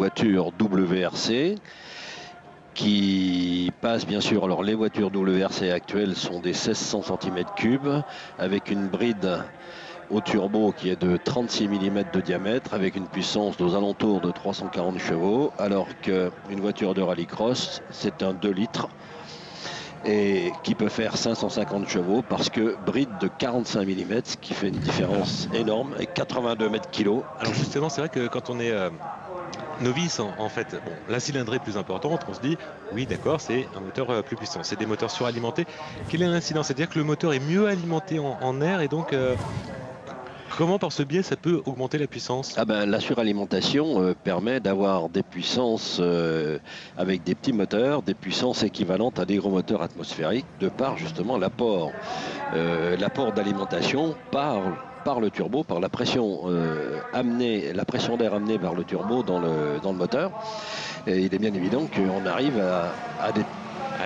voiture WRC qui passe bien sûr. Alors les voitures WRC actuelles sont des 1600 cm3 avec une bride au turbo qui est de 36 mm de diamètre avec une puissance aux alentours de 340 chevaux, alors qu'une voiture de rallycross c'est un 2 litres et qui peut faire 550 chevaux parce que bride de 45 mm, ce qui fait une différence énorme, et 82 mètres kilos. Alors justement, c'est vrai que quand on est novice, en fait, bon, la cylindrée est plus importante, on se dit, oui d'accord, c'est un moteur plus puissant, c'est des moteurs suralimentés. Quel est l'incident? C'est-à-dire que le moteur est mieux alimenté en air et donc comment par ce biais ça peut augmenter la puissance? Ah ben, la suralimentation permet d'avoir des puissances avec des petits moteurs, des puissances équivalentes à des gros moteurs atmosphériques, de par justement l'apport d'alimentation par le turbo, par la pression la pression d'air amenée par le turbo dans le moteur. Et il est bien évident qu'on arrive à des...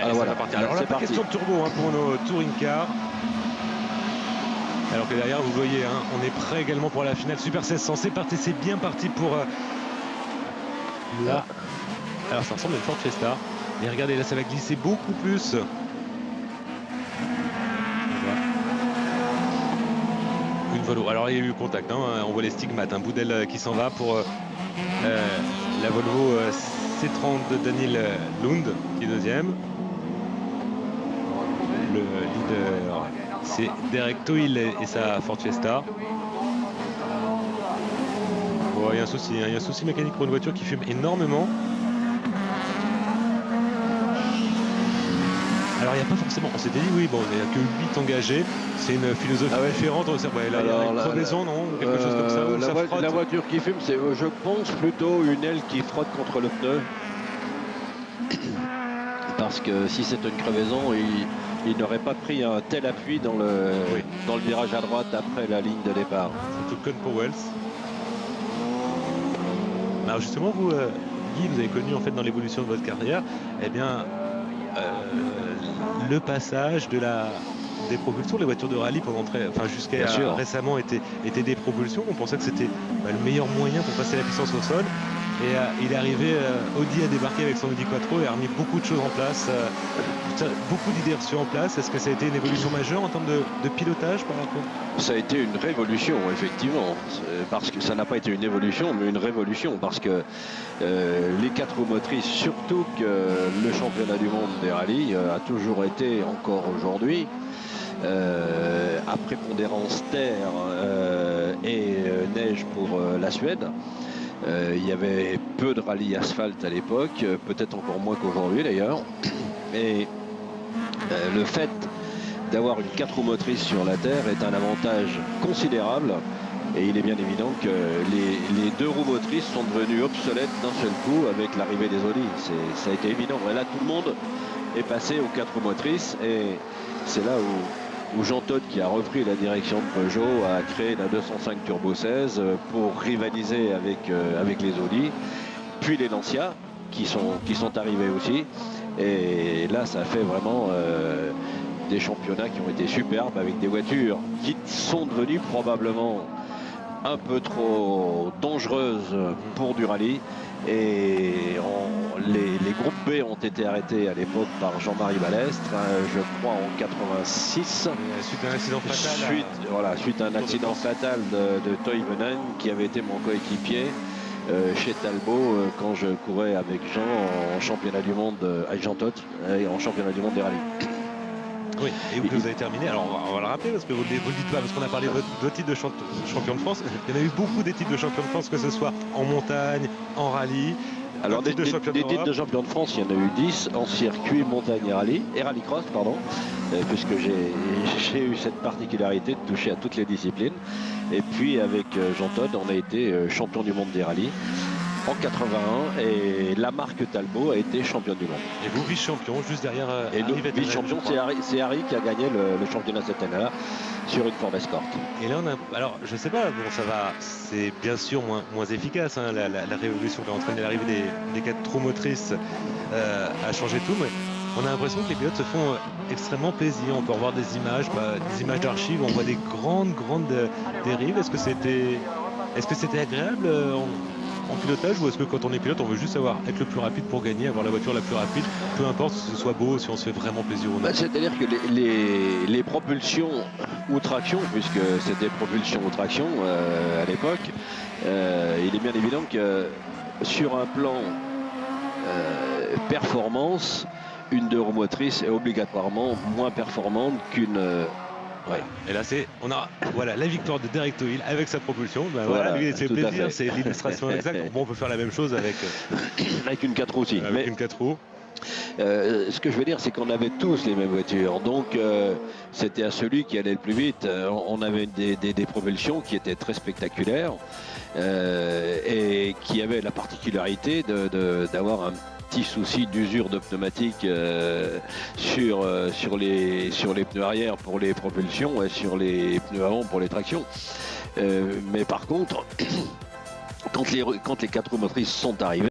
Allez, voilà. Alors là, pas question de turbo pour nos touring cars. Alors que derrière, vous voyez, on est prêt également pour la finale Super 1600. C'est parti, c'est bien parti pour là. Alors ça ressemble à une Ford Fiesta. Et regardez, là, ça va glisser beaucoup plus. Une Volvo. Alors il y a eu contact, on voit les stigmates. Un bout d'aile qui s'en va pour la Volvo C30 de Daniel Lund, qui est deuxième. Le leader, c'est Derek Toil et sa Ford Fiesta. Bon, il y a un souci mécanique pour une voiture qui fume énormément. Alors il n'y a pas forcément, on s'était dit oui, bon, il n'y a que 8 engagés, c'est une philosophie différente. Ouais, là, il y a une crevaison, non, quelque chose comme ça, la voiture qui fume, c'est, je pense, plutôt une aile qui frotte contre le pneu. Parce que si c'est une crevaison, il n'aurait pas pris un tel appui dans le virage à droite après la ligne de départ. C'est tout con pour Wells. Alors justement, vous, Guy, vous avez connu en fait dans l'évolution de votre carrière, eh bien, le passage des propulsions, les voitures de rallye jusqu'à récemment étaient des propulsions. On pensait que c'était le meilleur moyen pour passer la puissance au sol. Et il est arrivé, Audi a débarqué avec son Audi Quattro et a remis beaucoup de choses en place, beaucoup d'idées reçues en place. Est-ce que ça a été une évolution majeure en termes de pilotage par rapport? Ça a été une révolution, effectivement, parce que ça n'a pas été une évolution, mais une révolution, parce que les 4 roues motrices, surtout que le championnat du monde des rallyes a toujours été, encore aujourd'hui, à prépondérance terre et neige pour la Suède. Il y avait peu de rallye asphalte à l'époque, peut-être encore moins qu'aujourd'hui d'ailleurs. Et le fait d'avoir une 4 roues motrices sur la terre est un avantage considérable. Et il est bien évident que les 2 roues motrices sont devenues obsolètes d'un seul coup avec l'arrivée des Audi. Ça a été évident. Et là, tout le monde est passé aux 4 roues motrices. Et c'est là où Jean Todt, qui a repris la direction de Peugeot, a créé la 205 Turbo 16 pour rivaliser avec les Audi, puis les Lancia qui sont arrivés aussi. Et là, ça fait vraiment des championnats qui ont été superbes avec des voitures qui sont devenues probablement un peu trop dangereuses pour du rallye. Et les groupes B ont été arrêtés à l'époque par Jean-Marie Balestre, je crois en 86. Suite à un accident fatal. Suite à un accident fatal de Toivonen, qui avait été mon coéquipier chez Talbot quand je courais avec Jean en championnat du monde, avec Jean Todt, en championnat du monde des rallyes. Oui, et vous avez terminé, alors on va le rappeler parce que vous ne le dites pas, parce qu'on a parlé de votre titre de champion de France. Il y en a eu beaucoup des titres de champion de France, que ce soit en montagne, en rallye. Alors des titres de champion de France, il y en a eu 10 en circuit, montagne et rallycross, puisque j'ai eu cette particularité de toucher à toutes les disciplines. Et puis avec Jean Todt, on a été champion du monde des rallyes en 81 et la marque Talbot a été championne du monde. Et vous vice-champion juste derrière et nous vice-champion, c'est Harry qui a gagné le championnat cette année-là sur une Ford Escort. Et là on a, alors je sais pas, bon ça va, c'est bien sûr moins efficace, la révolution qui a entraîné l'arrivée des 4 roues motrices a changé tout, mais on a l'impression que les pilotes se font extrêmement plaisir. On peut revoir des images d'archives, on voit des grandes dérives. Est-ce que c'était agréable en pilotage, ou est-ce que quand on est pilote, on veut juste être le plus rapide pour gagner, avoir la voiture la plus rapide, peu importe si ce soit beau, si on se fait vraiment plaisir ou non? C'est-à-dire que les propulsions ou traction, puisque c'était propulsion ou traction à l'époque, il est bien évident que sur un plan performance, une deux roues motrices est obligatoirement moins performante qu'une... Ouais. Et là, on a la victoire de Derek Tohill avec sa propulsion. Ben lui, c'est plaisir, c'est l'illustration exacte. Bon, on peut faire la même chose avec une 4 roues aussi. Avec une 4 roues. Ce que je veux dire, c'est qu'on avait tous les mêmes voitures. Donc, c'était à celui qui allait le plus vite. On avait des propulsions qui étaient très spectaculaires et qui avaient la particularité d'avoir un petit souci d'usure de pneumatique sur les pneus arrière pour les propulsions et sur les pneus avant pour les tractions. Mais par contre, quand les 4 roues motrices sont arrivées,